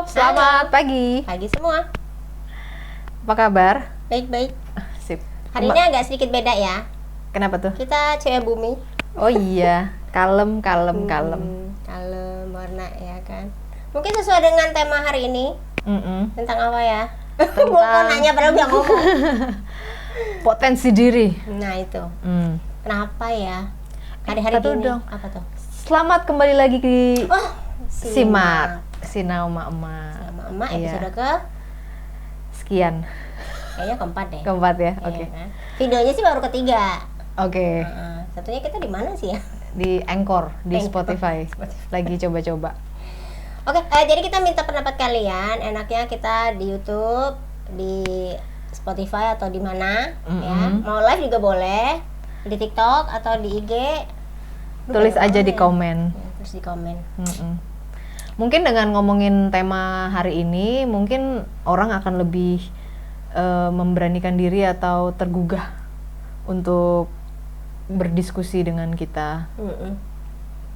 Selamat pagi. Pagi semua. Apa kabar? Baik-baik. Sip. Hari ini agak sedikit beda ya. Kenapa tuh? Kita cewek bumi. Oh iya, kalem. Kalem warna ya kan. Mungkin sesuai dengan tema hari ini. Tentang apa ya? Gue mau nanya padahal udah ngomong. Potensi diri. Nah itu. Kenapa ya? Hari-hari Satu gini. dong. Apa tuh? Selamat kembali lagi di Simak. Sinau emak-emak. Sama emak Iya. episode ke Sekian. kayaknya keempat deh. Keempat ya. Iya Oke. kan? Videonya sih baru ketiga. Oke. Satunya kita di mana sih ya? Di Anchor, di Anchor. Spotify. Lagi coba-coba. Oke, jadi kita minta pendapat kalian. Enaknya kita di YouTube, di Spotify atau di mana? Ya, mau live juga boleh. Di TikTok atau di IG. Tulis aja di komen. Ya, terus di komen. Mungkin dengan ngomongin tema hari ini, mungkin orang akan lebih memberanikan diri atau tergugah untuk berdiskusi dengan kita.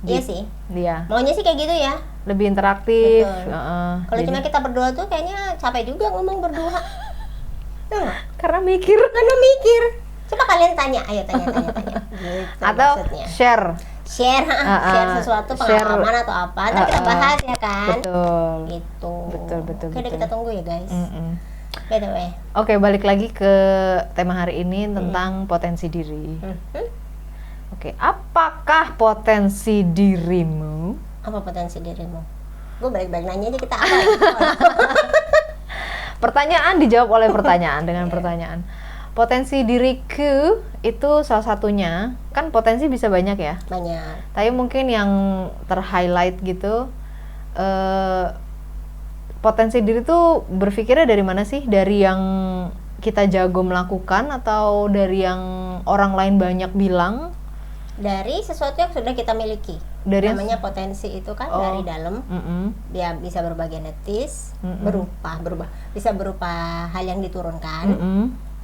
Iya sih. Iya. Maunya sih kayak gitu ya. Lebih interaktif. Betul. Kalau Jadi- cuma kita berdua tuh kayaknya capek juga ngomong berdua. Ya nggak? karena mikir Karena mikir. Coba kalian tanya, ayo tanya. Gitu atau maksudnya. share. Share sesuatu pengalaman atau apa, nanti kita bahas ya kan. Betul. Gitu. Betul. Oke, deh, kita tunggu ya guys. By the way. Oke, balik lagi ke tema hari ini tentang potensi diri. Oke, apakah potensi dirimu? Apa potensi dirimu? Gue balik-balik nanya aja kita apa ya? Pertanyaan dijawab oleh pertanyaan dengan pertanyaan. Potensi diriku itu salah satunya, kan potensi bisa banyak ya. Banyak. Tapi mungkin yang terhighlight gitu, potensi diri tuh berpikirnya dari mana sih? Dari yang kita jago melakukan atau dari yang orang lain banyak bilang? Dari sesuatu yang sudah kita miliki. Dari yang- Namanya potensi itu kan Oh. dari dalam. Dia bisa berubah genetis, berubah, bisa berupa hal yang diturunkan,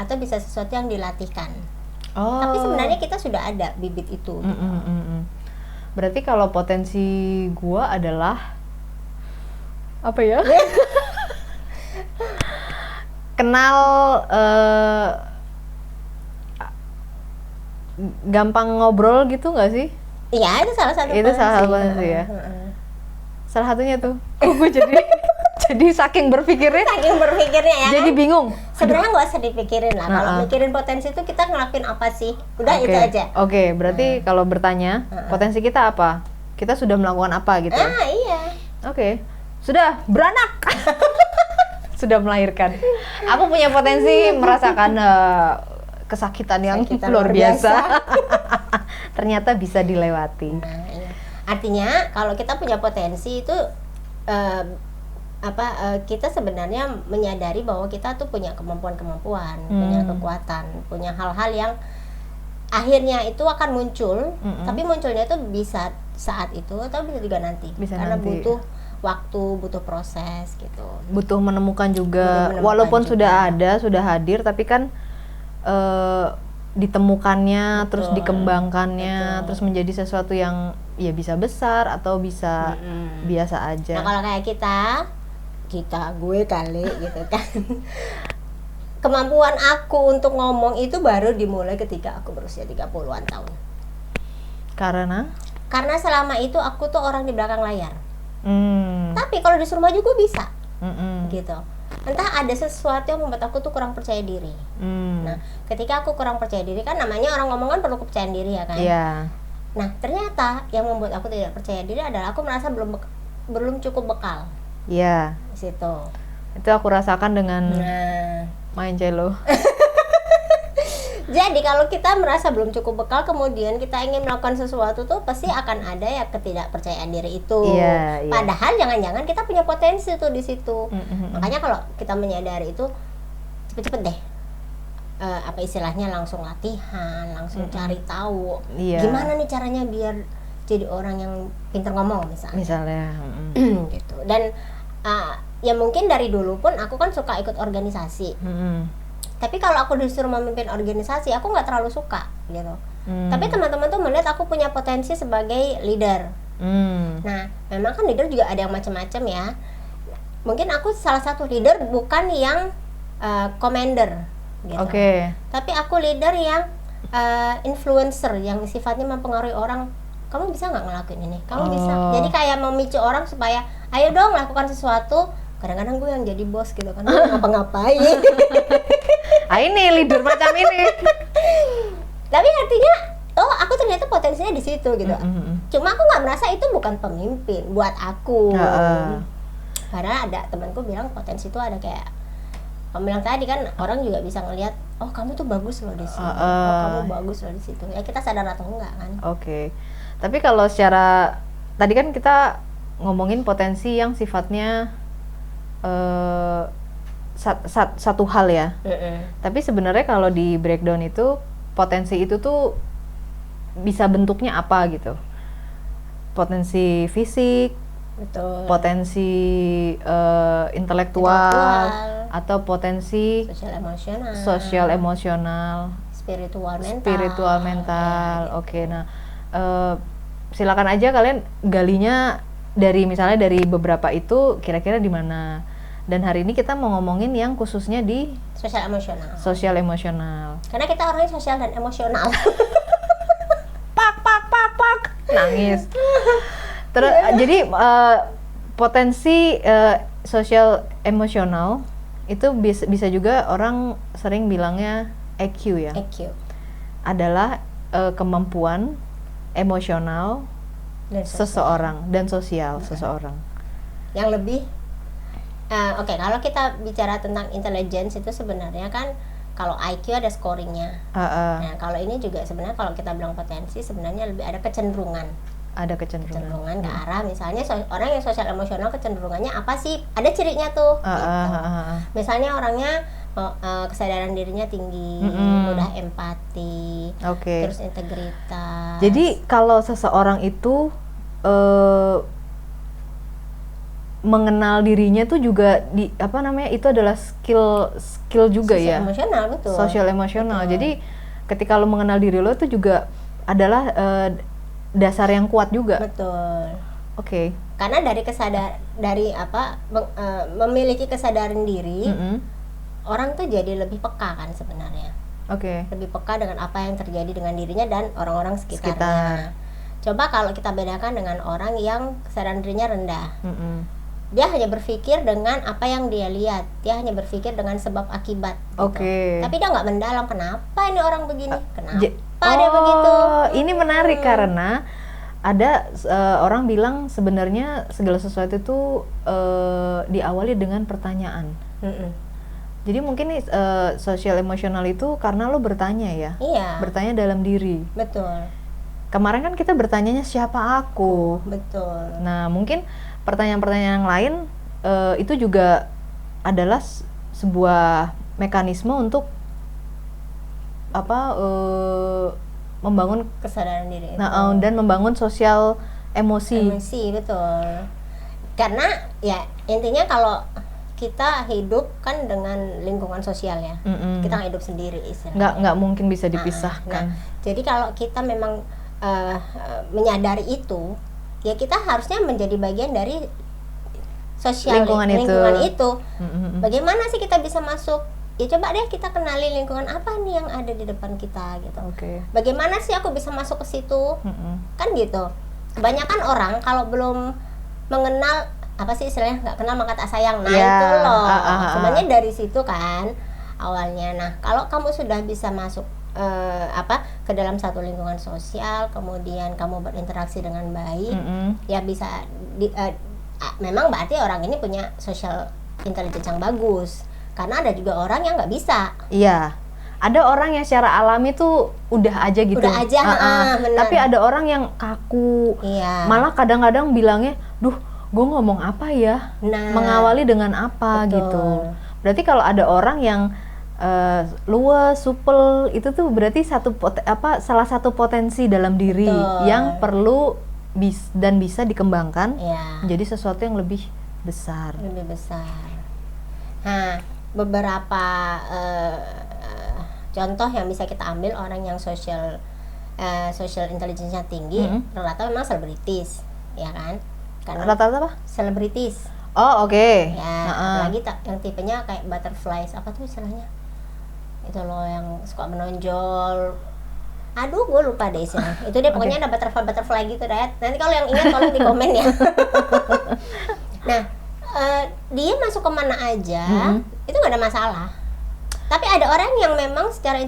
atau bisa sesuatu yang dilatihkan. Oh. Tapi sebenarnya kita sudah ada bibit itu. Berarti kalau potensi gua adalah apa ya? Kenal gampang ngobrol gitu nggak sih? Iya, itu salah satu. Itu salah satu potensi ya. Salah satunya tuh. Kok gue jadi saking berpikirnya Saking berpikirnya ya. jadi kan? bingung. Sebenarnya nggak usah dipikirin lah. Kalau mikirin potensi itu kita ngelakuin apa sih? Udah Oke. itu aja. Oke, berarti kalau bertanya potensi kita apa? Kita sudah melakukan apa gitu? Iya. Oke, sudah beranak, sudah melahirkan. Aku punya potensi merasakan kesakitan yang Kesakitan luar luar biasa. Ternyata bisa dilewati. Nah, iya. Artinya kalau kita punya potensi itu kita sebenarnya menyadari bahwa kita tuh punya kemampuan, punya kekuatan, punya hal-hal yang akhirnya itu akan muncul, tapi munculnya itu bisa saat itu atau bisa juga nanti. Bisa karena nanti. butuh waktu, butuh proses gitu. Butuh menemukan juga, Butuh menemukan walaupun juga. sudah ada, sudah hadir, tapi kan ditemukannya, terus Betul. dikembangkannya, Betul. terus menjadi sesuatu yang ya bisa besar atau bisa biasa aja. Nah kalau kayak gue kali gitu kan. Kemampuan aku untuk ngomong itu baru dimulai ketika aku berusia 30-an tahun. Karena selama itu aku tuh orang di belakang layar. Tapi kalau disuruh maju gue bisa. Gitu. Entah ada sesuatu yang membuat aku tuh kurang percaya diri. Nah, ketika aku kurang percaya diri kan namanya orang ngomong kan perlu kepercayaan diri ya kan. Iya. Nah, ternyata yang membuat aku tidak percaya diri adalah aku merasa belum cukup bekal Iya. di situ. Itu aku rasakan dengan Nah, main cello. jadi kalau kita merasa belum cukup bekal kemudian kita ingin melakukan sesuatu tuh pasti akan ada ya ketidakpercayaan diri itu. Iya. Padahal jangan-jangan kita punya potensi tuh di situ. Makanya kalau kita menyadari itu cepet-cepet deh. Apa istilahnya langsung latihan, langsung cari tahu. Iya. Gimana nih caranya biar jadi orang yang pintar ngomong misalnya. Gitu. Dan ya mungkin dari dulu pun aku kan suka ikut organisasi. Tapi kalau aku disuruh memimpin organisasi, aku nggak terlalu suka gitu. Tapi teman-teman tuh melihat aku punya potensi sebagai leader. Nah, memang kan leader juga ada yang macam-macam ya. mungkin aku salah satu leader bukan yang commander gitu. Tapi aku leader yang influencer yang sifatnya mempengaruhi orang. Kamu bisa nggak ngelakuin ini? Kamu bisa. Jadi kayak memicu orang supaya ayo dong lakukan sesuatu. Kadang-kadang gue yang jadi bos gitu kan, ngapa-ngapain. Ini leader macam ini. Tapi artinya, oh aku ternyata potensinya di situ gitu. Cuma aku nggak merasa itu bukan pemimpin buat aku. Karena ada temanku bilang potensi itu ada kayak, kamu bilang tadi kan orang juga bisa ngelihat, oh kamu tuh bagus loh di sini, oh kamu bagus loh di situ. Ya kita sadar atau enggak kan? Tapi kalau secara tadi kan kita ngomongin potensi yang sifatnya satu hal ya. Tapi sebenarnya kalau di breakdown itu potensi itu tuh bisa bentuknya apa gitu? Potensi fisik, betul. Potensi intelektual, atau potensi sosial emosional, spiritual mental. Nah silakan aja kalian galinya dari misalnya dari beberapa itu kira-kira di mana. Dan hari ini kita mau ngomongin yang khususnya di sosial emosional. Karena kita orangnya sosial dan emosional. Pak nangis. Terus jadi potensi sosial emosional itu bisa juga orang sering bilangnya EQ ya. EQ adalah kemampuan emosional seseorang dan sosial seseorang yang lebih kalau kita bicara tentang intelligence itu sebenarnya kan kalau IQ ada scoringnya. Nah kalau ini juga sebenarnya kalau kita bilang potensi sebenarnya lebih ada kecenderungan ke arah misalnya orang yang sosial emosional kecenderungannya apa sih, ada cirinya tuh gitu. Misalnya orangnya kesadaran dirinya tinggi, mudah empati, terus integritas. Jadi kalau seseorang itu mengenal dirinya tuh juga itu adalah skill juga ya. Emosional, betul. Sosial emosional. Jadi ketika lo mengenal diri lo itu juga adalah dasar yang kuat juga. Betul. Karena memiliki kesadaran diri, orang tuh jadi lebih peka kan sebenarnya. Lebih peka dengan apa yang terjadi dengan dirinya dan orang-orang sekitarnya. Coba kalau kita bedakan dengan orang yang kesadaran dirinya rendah. Dia hanya berpikir dengan apa yang dia lihat, dia hanya berpikir dengan sebab akibat gitu. Tapi dia nggak mendalam kenapa ini orang begini, kenapa dia begitu. Ini menarik karena ada orang bilang sebenarnya segala sesuatu itu diawali dengan pertanyaan. Jadi mungkin sosial emosional itu karena lo bertanya ya. Bertanya dalam diri. Betul. Kemarin kan kita bertanyanya siapa aku. Betul. Nah mungkin pertanyaan-pertanyaan yang lain itu juga adalah sebuah mekanisme untuk membangun kesadaran diri. Dan membangun sosial emosi. Betul. Karena ya intinya kalau kita hidup kan dengan lingkungan sosial ya. Kita nggak hidup sendiri istilahnya. Nggak mungkin bisa dipisahkan. Jadi kalau kita memang menyadari itu, ya kita harusnya menjadi bagian dari sosial lingkungan itu. Bagaimana sih kita bisa masuk? Ya coba deh kita kenali lingkungan apa nih yang ada di depan kita gitu. Bagaimana sih aku bisa masuk ke situ? Kan gitu. Kebanyakan orang kalau belum mengenal apa sih istilahnya, nggak kenal maka tak sayang. Nah itu loh. Sebenarnya dari situ kan awalnya. Nah kalau kamu sudah bisa masuk ke dalam satu lingkungan sosial, kemudian kamu berinteraksi dengan baik, ya bisa memang berarti orang ini punya social intelligence yang bagus. Karena ada juga orang yang nggak bisa. Iya, ada orang yang secara alami tuh udah aja gitu. Tapi ada orang yang kaku. Malah kadang-kadang bilangnya, duh, gue ngomong apa ya? Mengawali dengan apa gitu. Berarti kalau ada orang yang luas, supel, itu tuh berarti salah satu potensi dalam diri yang perlu dan bisa dikembangkan menjadi sesuatu yang lebih besar. Nah, beberapa contoh yang bisa kita ambil orang yang social intelligence-nya tinggi, rata-rata memang selebritis, ya kan? Rata-rata apa? Selebritis. Oh, oke. Ya, apalagi yang tipenya kayak butterflies, apa tuh istilahnya? Itu loh yang suka menonjol. Aduh, gue lupa deh istilahnya. Itu dia pokoknya ada butterfly gitu, Red. Nanti kalau yang ingat tolong di komen ya. Nah, dia masuk kemana aja, itu nggak ada masalah. Tapi ada orang yang memang secara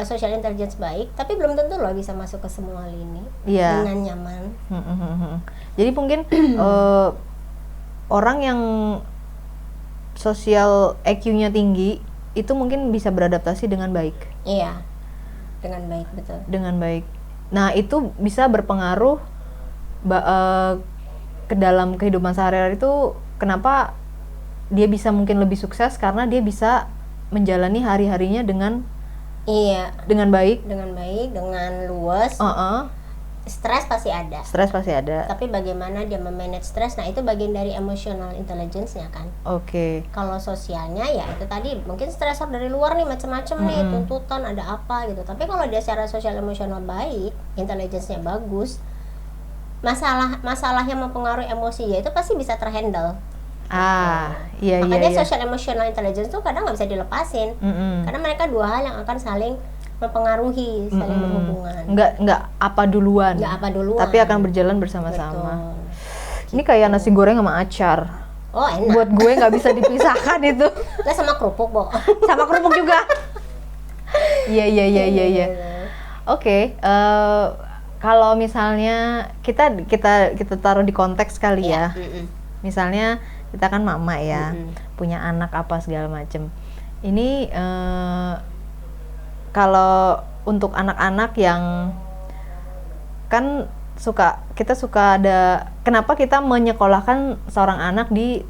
social intelligence baik, tapi belum tentu loh bisa masuk ke semua lini dengan nyaman. Jadi mungkin orang yang sosial EQ-nya tinggi itu mungkin bisa beradaptasi dengan baik. Iya, dengan baik, betul. Dengan baik. Nah, itu bisa berpengaruh ke dalam kehidupan sehari-hari itu. Kenapa dia bisa mungkin lebih sukses? Karena dia bisa menjalani hari-harinya dengan baik, dengan luas. Stres pasti ada. Tapi bagaimana dia memanage stres, nah itu bagian dari emotional intelligence-nya kan. Oke. Kalau sosialnya ya itu tadi mungkin stresor dari luar nih macam-macam nih, tuntutan ada apa gitu. Tapi kalau dia secara sosial emosional baik, intelligence-nya bagus, masalah yang mempengaruhi emosinya itu pasti bisa terhandle. Iya. Makanya social emotional intelligence tuh kadang nggak bisa dilepasin, karena mereka dua hal yang akan saling mempengaruhi, saling berhubungan. Nggak apa duluan, tapi akan berjalan bersama-sama. Ini kayak nasi goreng sama acar. Oh, enak. Buat gue nggak bisa dipisahkan itu. Lah sama kerupuk, Bo. Sama kerupuk juga. Iya. Oke, kalau misalnya kita taruh di konteks kali ya. Misalnya kita kan mama ya, punya anak apa segala macem. Ini kalau untuk anak-anak yang kan kita suka ada, kenapa kita menyekolahkan seorang anak di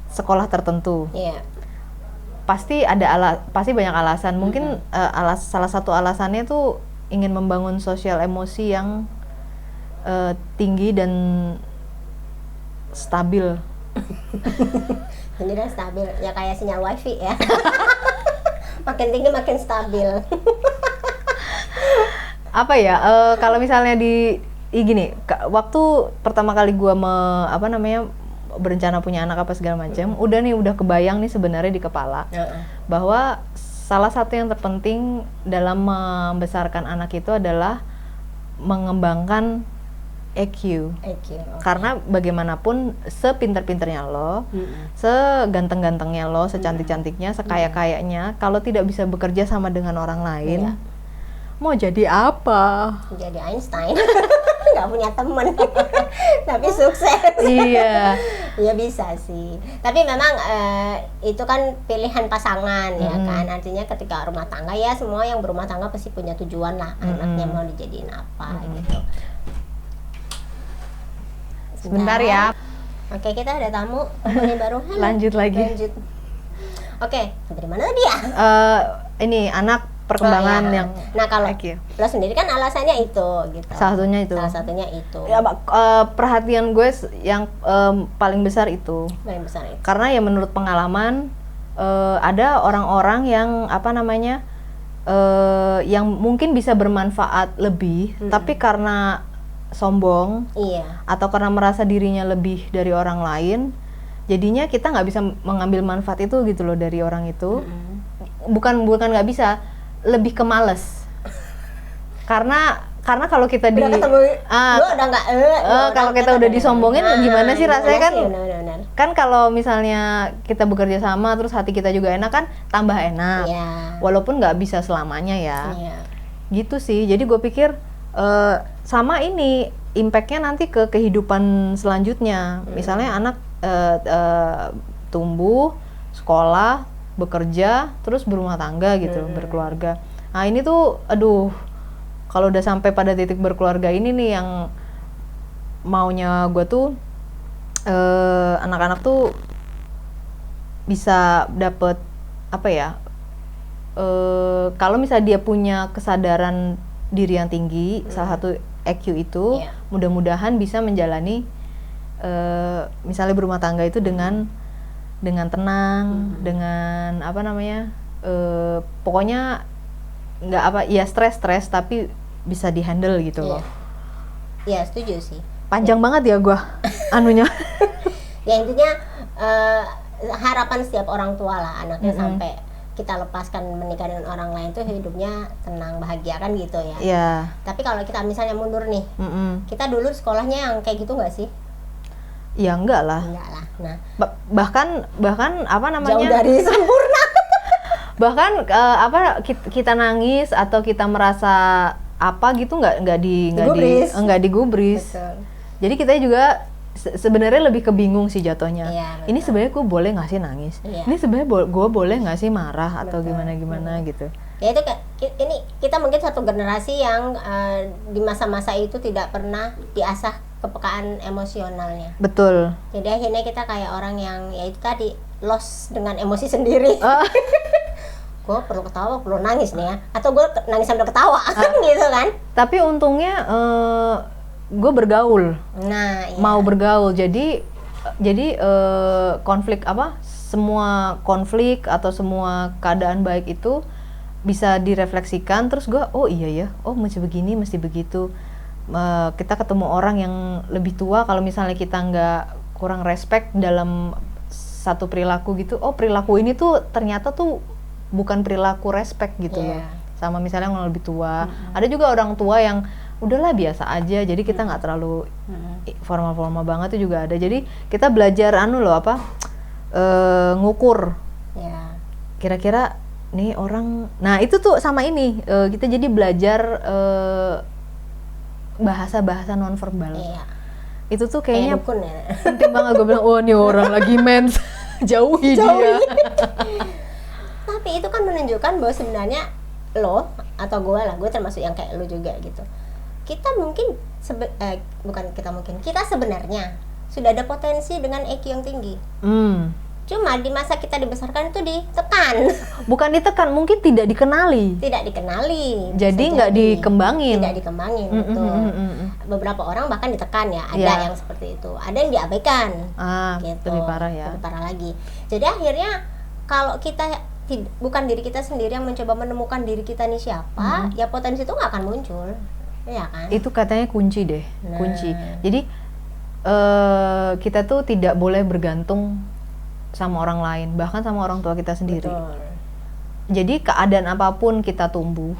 sekolah tertentu? Pasti banyak alasan. Mungkin salah satu alasannya tuh ingin membangun sosial emosi yang tinggi dan stabil. Ini kan stabil, ya kayak sinyal wifi ya. Makin tinggi makin stabil. Apa ya? Kalau misalnya gini, waktu pertama kali gue berencana punya anak apa segala macam, udah kebayang nih sebenarnya di kepala bahwa salah satu yang terpenting dalam membesarkan anak itu adalah mengembangkan EQ. Karena bagaimanapun sepinter-pinternya lo, seganteng-gantengnya lo, secantik-cantiknya, sekaya-kayanya, kalau tidak bisa bekerja sama dengan orang lain, mau jadi apa? Jadi Einstein. Nggak punya temen. Tapi sukses. Iya. Ya bisa sih. Tapi memang itu kan pilihan pasangan ya kan. Artinya ketika rumah tangga ya semua yang berumah tangga pasti punya tujuan lah. Anaknya mau dijadiin apa gitu. Sebentar ya. Oke, kita ada tamu baru. Lanjut lagi. Oke, dari mana dia? Ini anak perkembangan yang. Nah, kalau lo sendiri kan alasannya itu gitu. Salah satunya itu. Ya, perhatian gue yang paling besar itu. Karena ya menurut pengalaman ada orang-orang yang yang mungkin bisa bermanfaat lebih, tapi karena sombong, atau karena merasa dirinya lebih dari orang lain, jadinya kita nggak bisa mengambil manfaat itu gitu loh dari orang itu. Bukan nggak bisa, lebih ke males. Karena kalau kita kalau kita udah disombongin, gimana sih rasanya kan? Kan kalau misalnya kita bekerja sama terus hati kita juga enak kan, tambah enak. Walaupun nggak bisa selamanya ya. Gitu sih. Jadi gue pikir sama ini impact-nya nanti ke kehidupan selanjutnya. Misalnya anak tumbuh, sekolah, bekerja, terus berumah tangga gitu, berkeluarga. Nah ini tuh, kalau udah sampai pada titik berkeluarga ini nih yang maunya gue tuh anak-anak tuh bisa dapet kalau misalnya dia punya kesadaran diri yang tinggi, salah satu EQ itu, mudah-mudahan bisa menjalani misalnya berumah tangga itu dengan tenang, dengan pokoknya nggak stres tapi bisa dihandle gitu loh. Iya, setuju sih. Panjang banget ya gua anunya. Ya intinya harapan setiap orang tua lah anaknya sampai kita lepaskan menikah dengan orang lain tuh hidupnya tenang bahagia kan gitu ya. Iya. Tapi kalau kita misalnya mundur nih, kita dulu sekolahnya yang kayak gitu nggak sih? Ya enggak lah. Nah, bahkan apa namanya? Jauh dari sempurna. Bahkan kita nangis atau kita merasa apa gitu nggak digubris. Betul. Jadi kita juga sebenarnya lebih kebingung sih jatuhnya. Iya, ini sebenarnya gue boleh nggak sih nangis? Iya. Ini sebenarnya gue boleh nggak sih marah atau gimana gitu? Ya itu ini kita mungkin satu generasi yang di masa-masa itu tidak pernah diasah kepekaan emosionalnya. Betul. Jadi akhirnya kita kayak orang yang ya itu tadi lost dengan emosi sendiri. Gue perlu ketawa, perlu nangis nih ya, atau gue nangis sambil ketawa gitu kan. Tapi untungnya gue bergaul. Nah, iya. Mau bergaul, jadi konflik semua konflik atau semua keadaan baik itu bisa direfleksikan, terus gue mesti begini, mesti begitu. Kita ketemu orang yang lebih tua, kalau misalnya kita nggak kurang respect dalam satu perilaku gitu, perilaku ini tuh ternyata tuh bukan perilaku respect gitu loh, sama misalnya yang lebih tua. Ada juga orang tua yang udahlah biasa aja, jadi kita nggak terlalu formal banget tuh juga ada. Jadi kita belajar ngukur kira-kira nih orang. Nah itu tuh sama ini kita jadi belajar bahasa nonverbal. Itu tuh kayaknya penting banget. Gue bilang nih orang lagi mens. jauhi dia. Tapi itu kan menunjukkan bahwa sebenarnya lo atau gue termasuk yang kayak lo juga gitu. Kita sebenarnya sudah ada potensi dengan EQ yang tinggi. Cuma di masa kita dibesarkan itu ditekan. Bukan ditekan, mungkin tidak dikenali. Jadi nggak dikembangin. Betul. Beberapa orang bahkan ditekan ya, ada yang seperti itu. Ada yang diabaikan. Gitu. Lebih parah ya. Lebih parah lagi. Jadi akhirnya kalau kita bukan diri kita sendiri yang mencoba menemukan diri kita nih siapa, ya potensi itu nggak akan muncul, ya kan? Itu katanya kunci deh, kunci. Jadi kita tuh tidak boleh bergantung sama orang lain, bahkan sama orang tua kita sendiri. Betul. Jadi keadaan apapun kita tumbuh,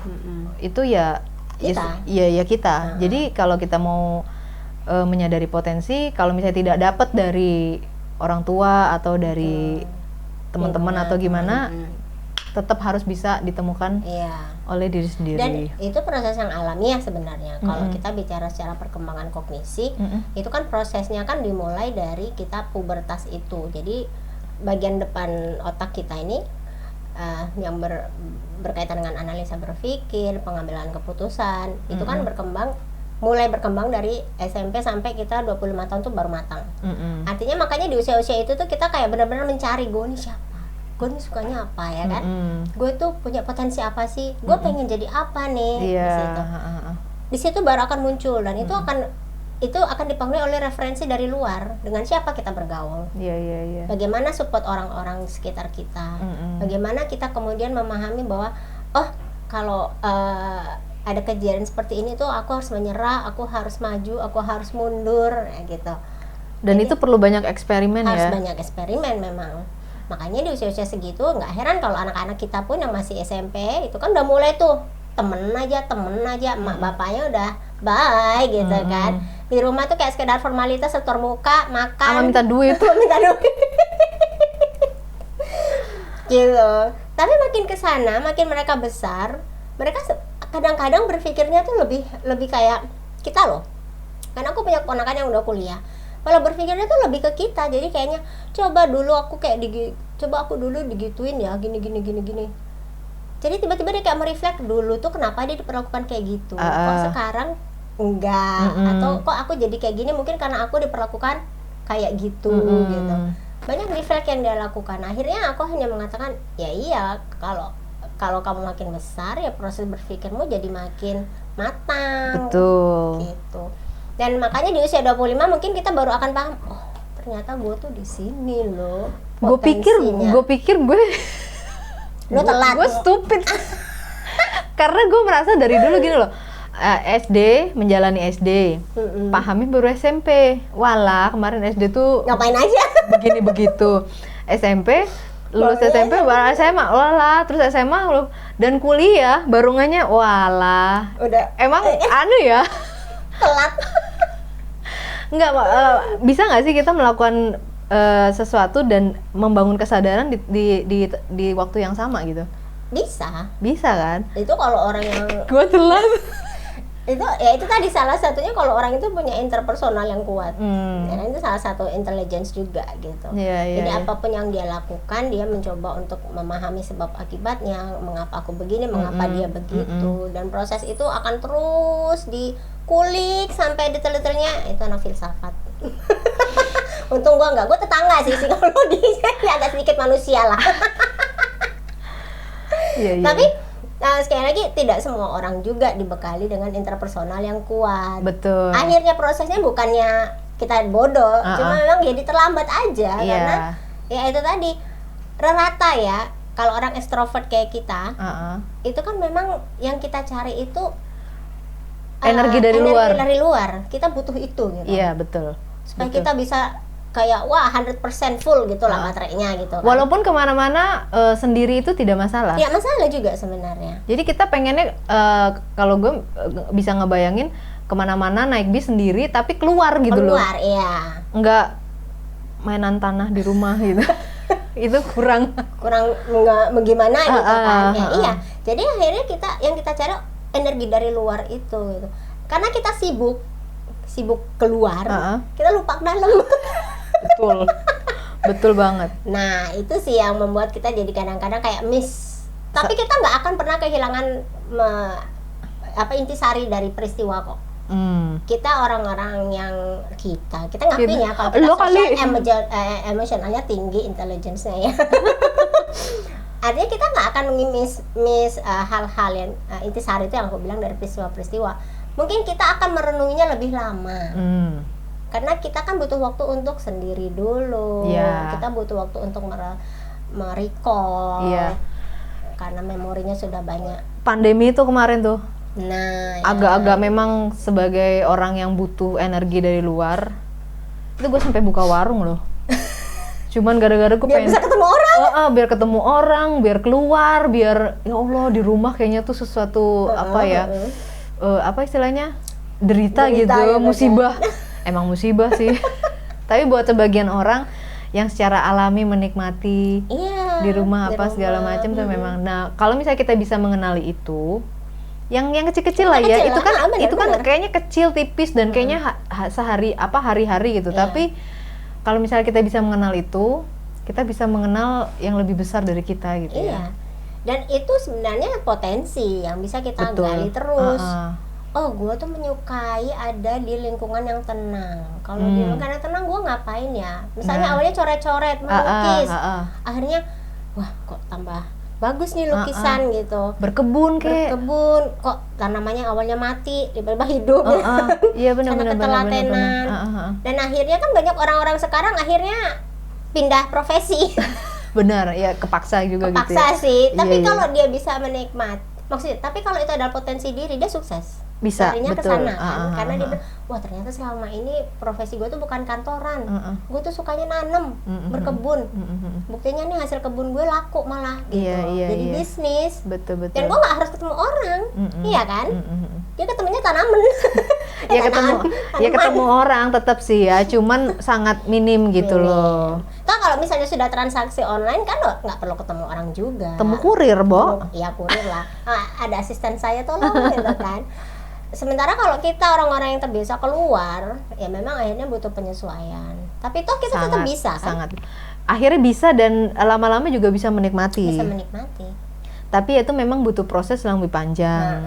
itu ya kita. Jadi kalau kita mau menyadari potensi, kalau misalnya tidak dapat dari orang tua atau dari teman-teman atau gimana, tetap harus bisa ditemukan oleh diri sendiri. Dan itu proses yang alamiah sebenarnya. Kalau kita bicara secara perkembangan kognisi, itu kan prosesnya kan dimulai dari kita pubertas itu. Jadi bagian depan otak kita ini yang berkaitan dengan analisa berpikir, pengambilan keputusan, itu kan mulai berkembang dari SMP sampai kita 25 tahun tuh baru matang. Artinya makanya di usia-usia itu tuh kita kayak benar-benar mencari gue nih siapa, gue nih sukanya apa ya kan, gue tuh punya potensi apa sih, gue pengen jadi apa nih. Di situ baru akan muncul, dan itu akan dipengaruhi oleh referensi dari luar, dengan siapa kita bergaul, bagaimana support orang-orang sekitar kita, bagaimana kita kemudian memahami bahwa kalau ada kejadian seperti ini tuh aku harus menyerah, aku harus maju, aku harus mundur, gitu. Dan jadi, itu perlu banyak eksperimen harus banyak eksperimen memang. Makanya di usia-usia segitu nggak heran kalau anak-anak kita pun yang masih SMP itu kan udah mulai tuh temen aja, emak bapaknya udah bye gitu kan. Di rumah tuh kayak sekedar formalitas, setor muka, makan, sama minta duit. Gitu. Tapi makin kesana, makin mereka besar, mereka kadang-kadang berpikirnya tuh lebih kayak kita loh. Karena aku punya keponakan yang udah kuliah. Kalau berpikirnya tuh lebih ke kita. Jadi kayaknya coba dulu aku dulu digituin ya, gini. Jadi tiba-tiba dia kayak merefleks dulu tuh kenapa dia diperlakukan kayak gitu. Kok sekarang enggak? Atau kok aku jadi kayak gini mungkin karena aku diperlakukan kayak gitu gitu. Banyak refleks yang dia lakukan. Akhirnya aku hanya mengatakan, ya iya, kalau kamu makin besar ya proses berpikirmu jadi makin matang. Betul. Gitu. Dan makanya di usia 25 mungkin kita baru akan paham, ternyata gue tuh di sini loh. Gue pikir gue lo telat. Gue stupid. Karena gue merasa dari dulu gini loh. SD, menjalani SD, pahami baru SMP. Walah, kemarin SD tuh ngapain aja? begini begitu. SMP lulus SMP baru SMA walah, terus SMA dan kuliah barungannya walah. Udah emang anu ya telat. Enggak, bisa nggak sih kita melakukan sesuatu dan membangun kesadaran di waktu yang sama gitu? Bisa kan? Itu kalau orang yang gue telat itu tadi salah satunya kalau orang itu punya interpersonal yang kuat. Karena itu salah satu intelligence juga gitu. Jadi apapun yang dia lakukan, dia mencoba untuk memahami sebab akibatnya, mengapa aku begini, mengapa dia begitu, dan proses itu akan terus dikulik sampai detail-detailnya. Itu anak filsafat. Untung gua enggak, gua tetangga sih psikologi, jadi agak sedikit manusia lah. Tapi sekali lagi tidak semua orang juga dibekali dengan interpersonal yang kuat. Betul. Akhirnya prosesnya bukannya kita bodoh, cuma memang jadi terlambat aja karena ya itu tadi rata ya. Kalau orang ekstrovert kayak kita, itu kan memang yang kita cari itu energi dari luar. Kita butuh itu gitu. Iya, betul. Supaya kita bisa kayak wah 100% full gitu lah baterainya gitu kan. Walaupun kemana-mana sendiri itu tidak masalah. Ya masalah juga sebenarnya. Jadi kita pengennya kalau gue bisa ngebayangin kemana-mana naik bis sendiri tapi keluar gitu loh. Keluar, iya. Enggak mainan tanah di rumah gitu. Itu kurang nggak gimana gitu kan. Iya. Jadi akhirnya yang kita cari energi dari luar itu gitu. Karena kita sibuk keluar, kita lupa dalam. Betul banget. Nah itu sih yang membuat kita jadi kadang-kadang kayak miss. Tapi kita nggak akan pernah kehilangan intisari dari peristiwa kok. Kita orang-orang yang kita ngakuin ya kalau kita social emotionalnya tinggi, intelligence-nya ya. Artinya kita nggak akan miss hal-hal yang intisari itu yang aku bilang dari peristiwa-peristiwa. Mungkin kita akan merenunginya lebih lama. Karena kita kan butuh waktu untuk sendiri dulu. Kita butuh waktu untuk merecall. Karena memorinya sudah banyak. Pandemi itu kemarin tuh. Nah, agak-agak memang sebagai orang yang butuh energi dari luar. Itu gue sampai buka warung loh. Cuman gara-gara gue pengen bisa ketemu orang. Biar ketemu orang, biar keluar, biar ya Allah di rumah kayaknya tuh sesuatu apa istilahnya? Derita gitu, musibah. Emang musibah sih. Tapi buat sebagian orang yang secara alami menikmati di rumah apa segala macam tuh memang. Nah, kalau misalnya kita bisa mengenali itu, yang kecil-kecil lah ya, itu kan kayaknya kecil tipis dan kayaknya hari-hari gitu. Tapi kalau misalnya kita bisa mengenal itu, kita bisa mengenal yang lebih besar dari kita gitu ya. Dan itu sebenarnya potensi yang bisa kita gali terus. Oh, gue tuh menyukai ada di lingkungan yang tenang. Kalau di lingkungan yang tenang, gue ngapain ya? Misalnya awalnya coret-coret, melukis. Akhirnya, wah kok tambah bagus nih lukisan gitu. Berkebun, kok tanamannya awalnya mati, tiba-tiba hidup. Iya benar-benar. Ketelatenan. Dan akhirnya kan banyak orang-orang sekarang akhirnya pindah profesi. Benar, ya kepaksa juga gitu. Kepaksa sih, tapi kalau dia bisa menikmati, maksudnya, tapi kalau itu adalah potensi diri, dia sukses. Bisa, larinya betul. Kesana, kan? Karena dia bilang, wah ternyata selama ini profesi gue tuh bukan kantoran, gue tuh sukanya nanem, berkebun. Buktinya nih hasil kebun gue laku malah gitu. Jadi bisnis. Betul. Dan gue nggak harus ketemu orang, iya kan? Dia ketemunya tanaman. ketemu orang tetap sih ya, cuman sangat minim gitu loh. Kan kalau misalnya sudah transaksi online kan nggak perlu ketemu orang juga. Temu kurir, Bo. Iya kurir lah. Ada asisten saya tolong gitu kan. Sementara kalau kita orang-orang yang terbiasa keluar, ya memang akhirnya butuh penyesuaian. Tapi toh kita tetap bisa kan? Akhirnya bisa dan lama-lama juga bisa menikmati. Tapi itu memang butuh proses yang lebih panjang.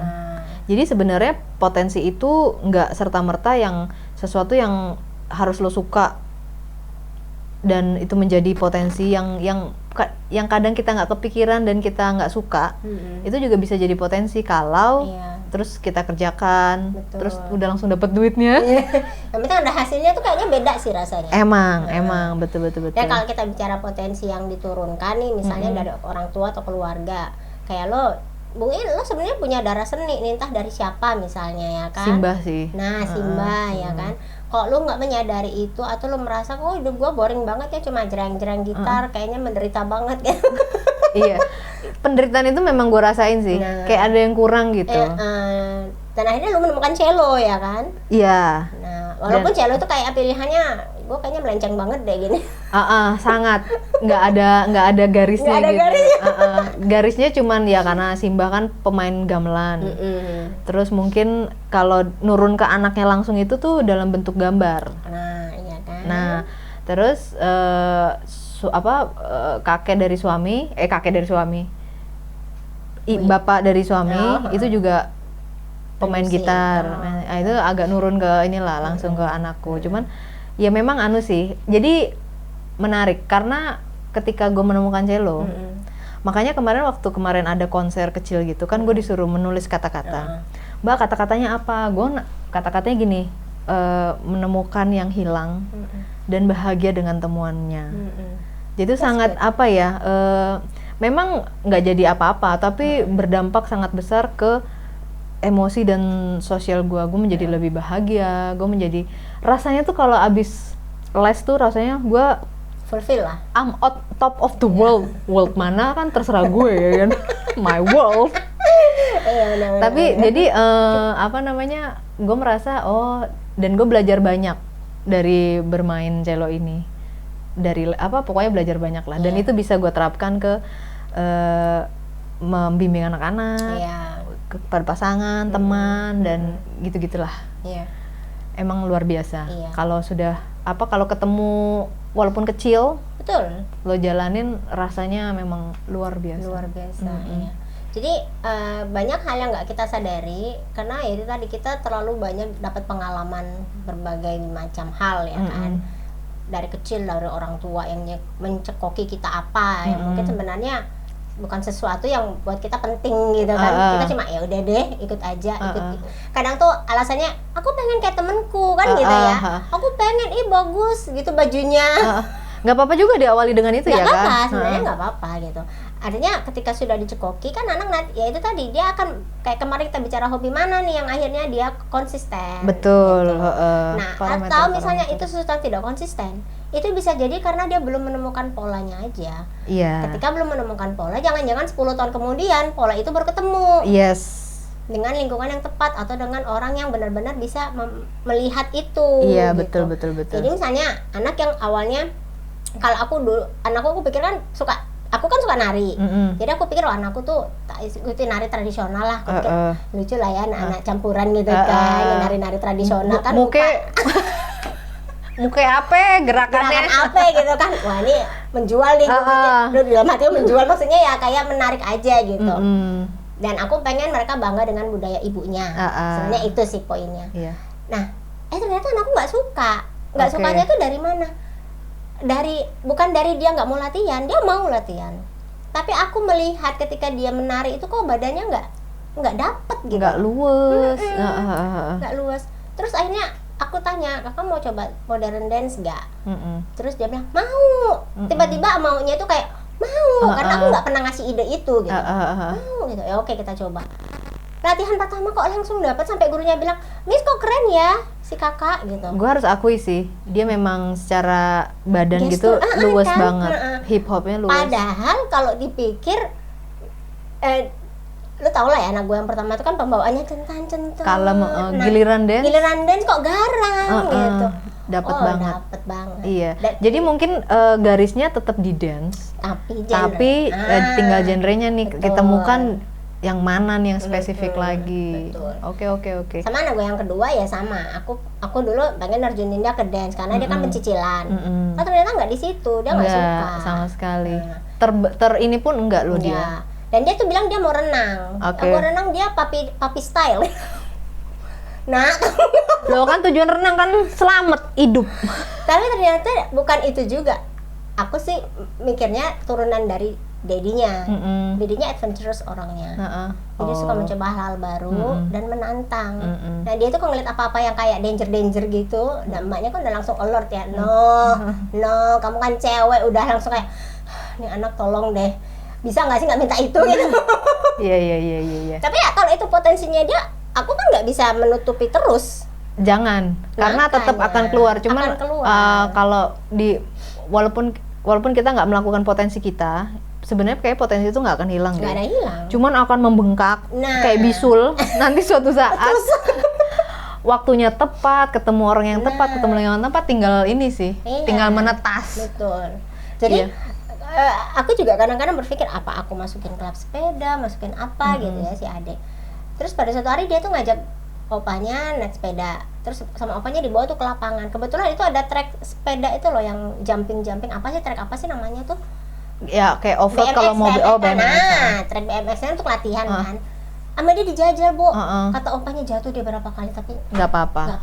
Jadi sebenarnya potensi itu nggak serta-merta yang sesuatu yang harus lo suka dan itu menjadi potensi yang kadang kita nggak kepikiran dan kita nggak suka. Itu juga bisa jadi potensi kalau terus kita kerjakan. Betul. Terus udah langsung dapat duitnya. Yang penting ada hasilnya tuh kayaknya beda sih rasanya. Emang betul. Ya kalau kita bicara potensi yang diturunkan nih, misalnya dari orang tua atau keluarga, kayak lo lo sebenarnya punya darah seni nih, entah dari siapa misalnya ya kan. Simbah sih. Nah Simbah ya kan. Kalau lo nggak menyadari itu atau lo merasa hidup gue boring banget ya cuma jereng-jereng gitar, kayaknya menderita banget ya. Iya, penderitaan itu memang gue rasain sih. Kayak ada yang kurang gitu. Dan akhirnya lu menemukan cello ya kan? Iya. Nah, walaupun cello itu kayak pilihannya, gue kayaknya melenceng banget deh gini. Sangat. Nggak ada garisnya. Nggak ada gitu. garisnya. Garisnya cuman ya karena Simbah kan pemain gamelan. Terus mungkin kalau nurun ke anaknya langsung itu tuh dalam bentuk gambar. Nah, iya kan. Nah, terus kakek dari suami, bapak dari suami itu juga pemain gitar. Nah, itu agak nurun ke inilah langsung ke anakku. Cuman ya memang sih. Jadi menarik karena ketika gue menemukan cello, makanya kemarin ada konser kecil gitu kan, gue disuruh menulis kata-kata. Mbak, kata-katanya apa? Gue kata-katanya gini, menemukan yang hilang dan bahagia dengan temuannya. Jadi sangat memang nggak jadi apa-apa, tapi berdampak sangat besar ke emosi dan sosial gue menjadi lebih bahagia, gue menjadi rasanya tuh kalau abis les tuh rasanya gue fulfill lah. I'm on top of the world. World mana kan terserah gue ya kan. My world. Tapi jadi gue merasa dan gue belajar banyak dari bermain cello ini. Pokoknya belajar banyak lah. Dan itu bisa gue terapkan ke membimbing anak-anak, kepada pasangan, teman, dan gitu-gitulah. Emang luar biasa. Kalau kalau ketemu walaupun kecil, betul, lo jalanin rasanya memang luar biasa. Iya. Jadi banyak hal yang nggak kita sadari karena ya itu tadi kita terlalu banyak dapat pengalaman berbagai macam hal ya kan. Dari kecil dari orang tua yang mencekoki kita apa yang mungkin sebenarnya bukan sesuatu yang buat kita penting gitu kan. Kita cuma ya udah deh ikut aja. Kadang tuh alasannya aku pengen kayak temenku kan gitu ya. Aku pengen bagus gitu bajunya. Nggak apa-apa juga diawali dengan itu ya kan? Nggak apa-apa, sebenarnya nggak apa-apa gitu. Artinya ketika sudah dicekoki kan anak nanti ya itu tadi dia akan kayak kemarin kita bicara hobi mana nih yang akhirnya dia konsisten. Betul. Gitu. Nah atau misalnya itu sesuatu yang tidak konsisten, itu bisa jadi karena dia belum menemukan polanya aja. Iya. Ketika belum menemukan pola, jangan-jangan 10 tahun kemudian pola itu baru ketemu. Yes. Dengan lingkungan yang tepat atau dengan orang yang benar-benar bisa melihat itu. Iya, gitu. betul. Jadi misalnya anak yang awalnya kalau aku pikir kan aku kan suka nari. Jadi aku pikir anakku tuh ikuti nari tradisional lah. Aku pikir lucu lah ya anak campuran gitu kan, nari-nari tradisional kan. Muka apa gerakan apa gitu kan. Wah ini menjual nih dalam hati menjual maksudnya ya kayak menarik aja gitu. Dan aku pengen mereka bangga dengan budaya ibunya. Sebenarnya itu sih poinnya. Nah ternyata anakku nggak suka. Sukanya tuh dari mana? Bukan dari dia nggak mau latihan, dia mau latihan. Tapi aku melihat ketika dia menari itu kok badannya nggak dapet gitu. Nggak luwes. Nggak luwes. Terus akhirnya aku tanya, kakak mau coba modern dance nggak? Terus dia bilang mau. Tiba-tiba maunya itu kayak mau karena aku nggak pernah ngasih ide itu gitu. Mau gitu. Ya oke kita coba. Latihan pertama kok langsung dapat sampai gurunya bilang, Miss kok keren ya si kakak gitu. Gue harus akui sih, dia memang secara badan gestur, gitu luwes kan? Banget. Hip hopnya luwes. Padahal kalau dipikir, lu tau lah ya anak gue yang pertama itu kan pembawaannya centang-centang. Kalau giliran dance kok garang gitu. Dapat banget. Iya. Jadi mungkin garisnya tetap di dance. Tapi tinggal genrenya nih ditemukan yang mana nih yang spesifik lagi. Betul. Oke. Sama anak gue yang kedua ya sama. Aku dulu pengen nerjunin dia ke dance karena dia kan pencicilan. Ternyata nggak di situ, dia nggak suka sama sekali. Ini pun enggak loh dia. Dan dia tuh bilang dia mau renang. Aku renang dia papi style. Nah, lo kan tujuan renang kan selamat hidup. Tapi ternyata bukan itu juga. Aku sih mikirnya turunan dari Dedinya adventurous orangnya. Jadi suka mencoba hal baru dan menantang. Nah dia tuh kalau ngeliat apa-apa yang kayak danger gitu, dan emaknya kan udah langsung alert ya. No, kamu kan cewek, udah langsung kayak, nih anak tolong deh, bisa nggak sih nggak minta itu gitu. Iya. Tapi ya kalau itu potensinya dia, aku kan nggak bisa menutupi terus. Jangan, karena tetap akan keluar. Cuman kalau walaupun kita nggak melakukan potensi kita, sebenarnya kayak potensi itu nggak akan hilang. Nggak ada hilang. Cuman akan membengkak kayak bisul. Nanti suatu saat waktunya tepat, ketemu orang yang tepat, ketemu orang yang tepat, tinggal ini sih, tinggal menetas. Betul. Jadi aku juga kadang-kadang berpikir apa aku masukin klub sepeda, masukin apa gitu ya si Ade. Terus pada suatu hari dia tuh ngajak opanya naik sepeda, terus sama opanya dibawa tuh ke lapangan. Kebetulan itu ada trek sepeda itu loh yang jumping apa sih, trek apa sih namanya tuh? Ya kayak off-road kalau mobil. BMX. Nah, trek BMX-nya untuk latihan kan. Sama dia dijajal, Bu. Kata opanya jatuh dia berapa kali tapi nggak apa-apa.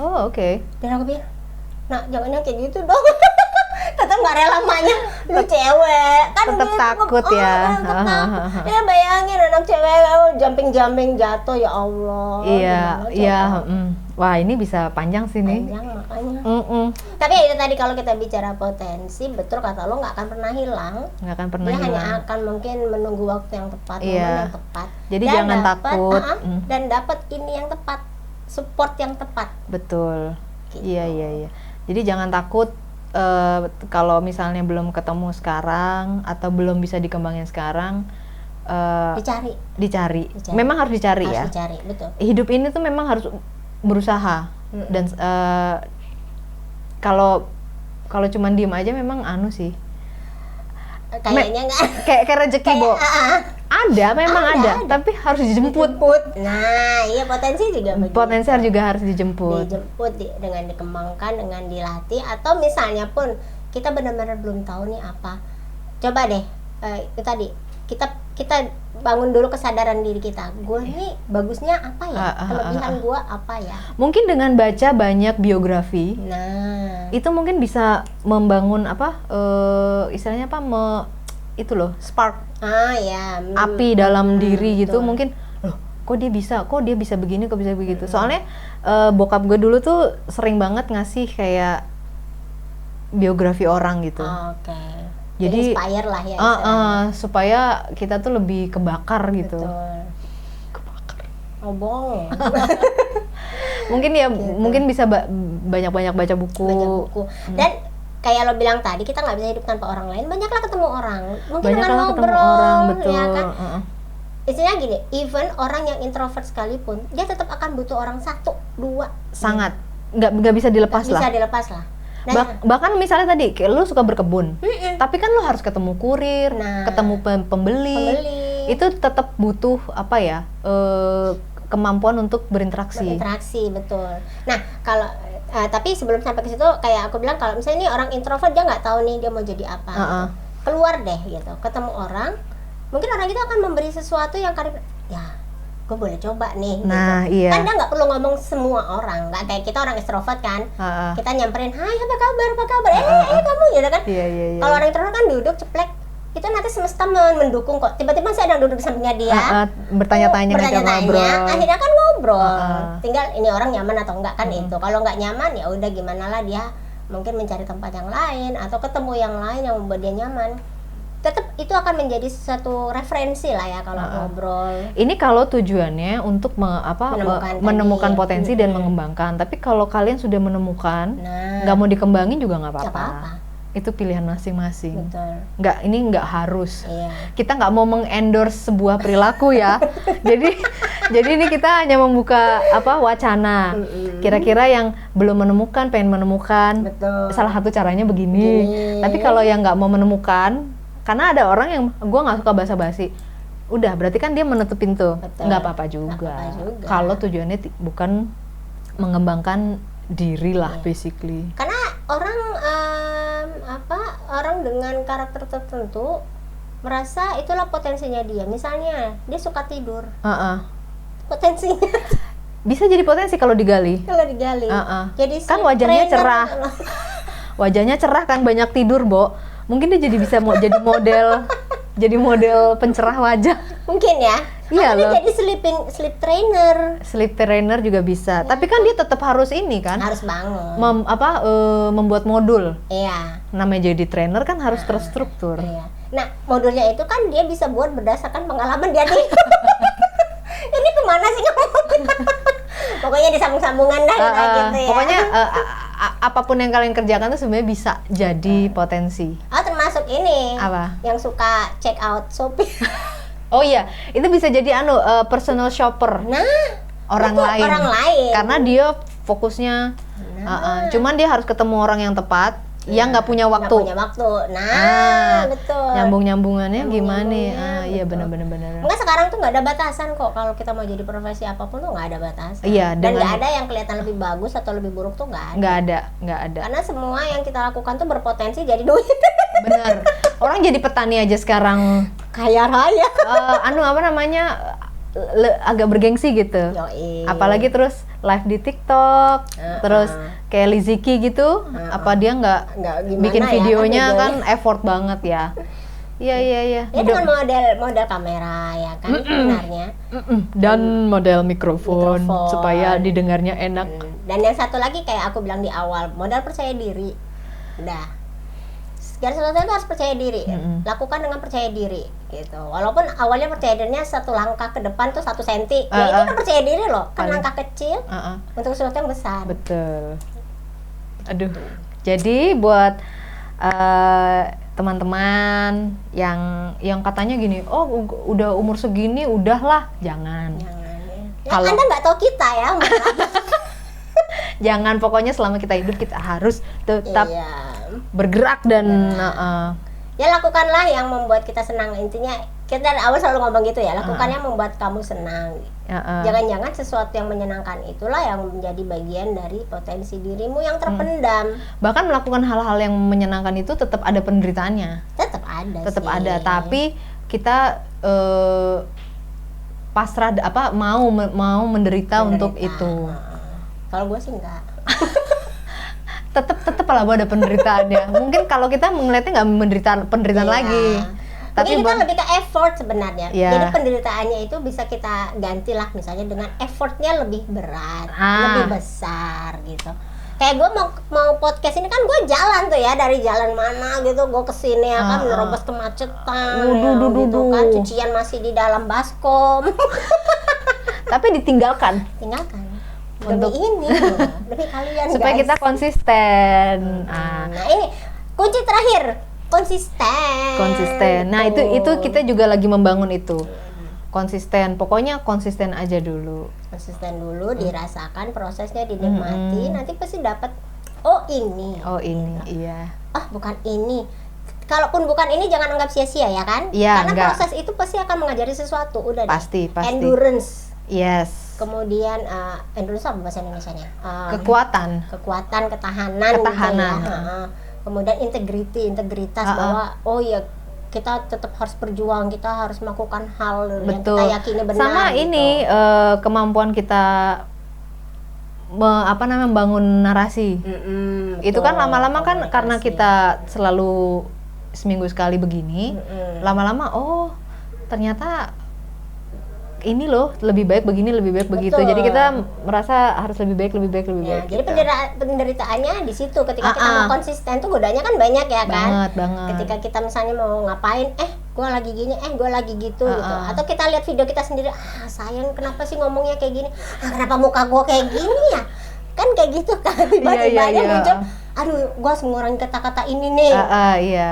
Oh, oke. Dan aku bilang, "Nah, jangan yang kayak gitu dong." Tetap nggak rela maknya, lu cewek kan tetap takut ya. Ya bayangin anak cewek jumping jatuh, ya Allah. Iya. Wah, ini bisa panjang sih nih. Panjang makanya. Tapi ya itu tadi, kalau kita bicara potensi, betul kata lo, nggak akan pernah hilang. Nggak akan pernah hilang. Dia hanya akan mungkin menunggu waktu yang tepat, momen yang tepat. Jadi dan jangan takut. Dan dapat ini yang tepat, support yang tepat. Betul. Gitu. Iya. Jadi jangan takut. Kalau misalnya belum ketemu sekarang atau belum bisa dikembangin sekarang, dicari. Memang harus dicari. Dicari, betul. Hidup ini tuh memang harus berusaha. Dan kalau cuma diem aja memang sih. Kayaknya nggak. Kayak rezeki, Bo. Memang ada, tapi harus dijemput. Nah, iya, potensi juga begitu. Potensi juga harus dijemput. Dengan dikembangkan, dengan dilatih, atau misalnya pun kita benar-benar belum tahu nih apa. Coba deh, itu tadi kita bangun dulu kesadaran diri kita. Gue nih bagusnya apa ya? Kelebihan gue apa ya? Mungkin dengan baca banyak biografi. Nah, itu mungkin bisa membangun istilahnya itu loh, spark. Api dalam diri gitu. Mungkin kok dia bisa begini, kok bisa begitu. Soalnya bokap gue dulu tuh sering banget ngasih kayak biografi orang gitu. Jadi inspire lah ya. Supaya kita tuh lebih kebakar gitu. Betul. Kebakar. Bohong. Mungkin bisa banyak-banyak baca buku. Dan kayak lo bilang tadi, kita nggak bisa hidup tanpa orang lain. Banyaklah ketemu orang, mungkin dengan ngobrol, betul. Ya kan? Istilahnya gini, even orang yang introvert sekalipun, dia tetap akan butuh orang 1, 2. Sangat, nggak bisa dilepas lah. Bisa dilepas lah. Nah, bahkan misalnya tadi, kayak lo suka berkebun, tapi kan lo harus ketemu kurir, ketemu pembeli. Itu tetap butuh kemampuan untuk berinteraksi. Betul. Nah, kalau tapi sebelum sampai ke situ, kayak aku bilang, kalau misalnya ini orang introvert, dia nggak tahu nih dia mau jadi apa. Gitu. Keluar deh gitu, ketemu orang, mungkin orang itu akan memberi sesuatu yang ya gue boleh coba nih. Nah, gitu. iya. Kan dia nggak perlu ngomong semua orang, nggak kayak kita orang extrovert kan. Kita nyamperin, hai apa kabar, kamu gitu kan. Iya. Kalau orang introvert kan duduk ceplek, itu nanti semesta mendukung kok. Tiba-tiba saya ada duduk di sampingnya dia, bertanya-tanya, akhirnya kan ngobrol. Tinggal ini orang nyaman atau enggak kan itu. Kalau nggak nyaman ya udah, gimana lah, dia mungkin mencari tempat yang lain atau ketemu yang lain yang membuat dia nyaman. Tetap itu akan menjadi satu referensi lah ya kalau ngobrol. Ini kalau tujuannya untuk menemukan potensi dan mengembangkan. Tapi kalau kalian sudah menemukan, nggak mau dikembangin juga nggak apa-apa. Itu pilihan masing-masing. Betul. Nggak harus. Iya. Kita nggak mau mengendorse sebuah perilaku ya. jadi ini kita hanya membuka wacana. Kira-kira yang belum menemukan, pengen menemukan. Betul. Salah satu caranya begini. Tapi kalau yang nggak mau menemukan, karena ada orang yang gue nggak suka basa-basi. Udah, berarti kan dia menutup pintu. Nggak apa-apa juga. Kalau tujuannya bukan mengembangkan diri lah, basically. Karena orang dengan karakter tertentu merasa itulah potensinya dia. Misalnya dia suka tidur. Potensinya bisa jadi potensi kalau digali. Jadi kan wajahnya cerah. Wajahnya cerah kan, banyak tidur, Bo. Mungkin dia jadi bisa jadi model pencerah wajah. Mungkin ya. Iya loh. Jadi sleep trainer. Sleep trainer juga bisa. Tapi kan dia tetap harus ini kan? Harus bangun. Membuat modul. Iya. Namanya jadi trainer kan harus terstruktur. Iya. Nah, modulnya itu kan dia bisa buat berdasarkan pengalaman dia nih. Ini kemana sih ngomongnya? Pokoknya disambung-sambungan dah gitu ya. Pokoknya apapun yang kalian kerjakan tuh sebenarnya bisa jadi potensi. Termasuk ini. Apa? Yang suka check out Shopee. Oh iya, itu bisa jadi personal shopper. Nah, orang lain. Karena dia fokusnya cuman dia harus ketemu orang yang tepat. Yang nggak punya waktu. Betul. Nyambung-nyambungannya gimana? Iya benar-benar. Enggak, sekarang tuh nggak ada batasan kok. Kalau kita mau jadi profesi apapun tuh nggak ada batasan. Iya. Dan nggak ada yang kelihatan lebih bagus atau lebih buruk tuh nggak ada. Nggak ada. Karena semua yang kita lakukan tuh berpotensi jadi duit. Benar. Orang jadi petani aja sekarang kaya raya. Agak bergengsi gitu. Apalagi terus live di TikTok, terus kayak Liziki gitu, apa dia nggak bikin videonya kan effort banget ya. Iya. Ya dengan model kamera ya kan sebenarnya. Dan model mikrofon supaya didengarnya enak. Dan yang satu lagi kayak aku bilang di awal, modal percaya diri. Udah. Segala sesuatu itu harus percaya diri, lakukan dengan percaya diri gitu. Walaupun awalnya percaya dirinya 1 langkah ke depan tuh 1 senti, ya itu udah percaya diri loh. Kan langkah kecil untuk sesuatu yang besar. Betul. Aduh. Jadi buat teman-teman yang katanya gini, oh udah umur segini udahlah, jangan. Kalau Anda nggak tahu kita ya. Jangan, pokoknya selama kita hidup kita harus tetap bergerak dan ya lakukanlah yang membuat kita senang. Intinya kita dari awal selalu ngomong gitu ya, lakukan yang membuat kamu senang. Jangan-jangan sesuatu yang menyenangkan itulah yang menjadi bagian dari potensi dirimu yang terpendam. Bahkan melakukan hal-hal yang menyenangkan itu tetap ada penderitaannya. Tetap ada. Tapi kita pasrah mau menderita untuk itu. Kalau gue sih enggak. tetap lah ada penderitaannya. Mungkin kalau kita melihatnya nggak penderitaan lagi. Tapi kita lebih ke effort sebenarnya. Jadi penderitaannya itu bisa kita gantilah misalnya dengan effortnya lebih berat, lebih besar gitu. Kayak gue mau podcast ini kan gue jalan tuh ya, dari jalan mana gitu gue kesini ya kan, menerobos kemacetan gitu kan, cucian masih di dalam baskom. Tapi ditinggalkan demi ini, demi kalian supaya guys. kita konsisten. Nah ini kunci terakhir, konsisten. Nah itu kita juga lagi membangun itu. Konsisten, pokoknya konsisten aja dulu. Dirasakan prosesnya, dinikmati, nanti pasti dapat. Oh ini, iya. Bukan ini. Kalaupun bukan ini jangan anggap sia-sia ya kan? Karena proses itu pasti akan mengajari sesuatu. Udah pasti. Endurance. Yes. Kemudian endurance apa bahasa Indonesianya? Kekuatan, ketahanan. Gitu ya. Kemudian integritas bahwa kita tetap harus berjuang, kita harus melakukan hal yang kita yakini benar. Sama gitu. Ini kemampuan kita membangun narasi. Itu kan lama-lama kan karena kita selalu seminggu sekali begini, lama-lama ternyata ini loh lebih baik begini, lebih baik begitu. Jadi kita merasa harus lebih baik. Jadi penderitaannya di situ. Ketika kita mau konsisten tuh godanya kan banyak ya kan. Banget. Ketika kita misalnya mau ngapain, gue lagi gini, gue lagi gitu gitu. Atau kita lihat video kita sendiri, sayang kenapa sih ngomongnya kayak gini? Kenapa muka gue kayak gini ya? Kan kayak gitu kan. Tiba-tiba aja muncul, aduh gue harus mengurangi kata-kata ini nih. Iya.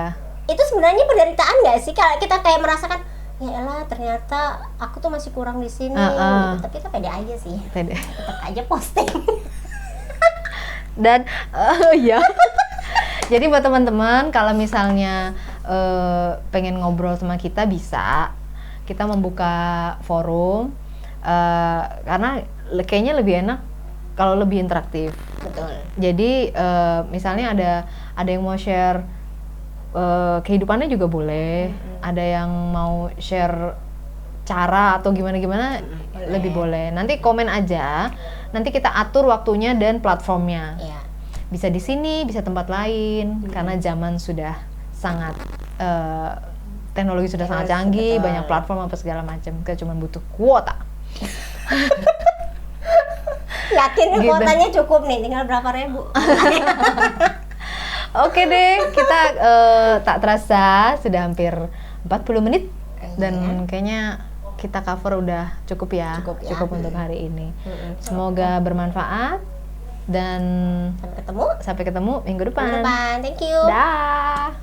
Itu sebenarnya penderitaan nggak sih? Kalau kita kayak merasakan, ya elah ternyata aku tuh masih kurang di sini. Gitu. Tapi kita pede aja sih. Tetap aja posting. Dan ya. Jadi buat teman-teman kalau misalnya pengen ngobrol sama kita bisa. Kita membuka forum karena kayaknya lebih enak kalau lebih interaktif. Betul. Jadi misalnya ada yang mau share kehidupannya juga boleh. Ada yang mau share cara atau gimana lebih boleh. Nanti komen aja. Nanti kita atur waktunya dan platformnya. Bisa di sini, bisa tempat lain. Karena zaman sudah sangat teknologi sudah sangat canggih, banyak platform apa segala macam. Kita cuma butuh kuota. Yakin nih gitu. Kuotanya cukup nih, tinggal berapa ribu. Oke deh, kita tak terasa sudah hampir 40 menit dan kayaknya kita cover udah cukup ya. Cukup untuk hari ini. Semoga bermanfaat dan sampai ketemu minggu depan. Thank you. Dah.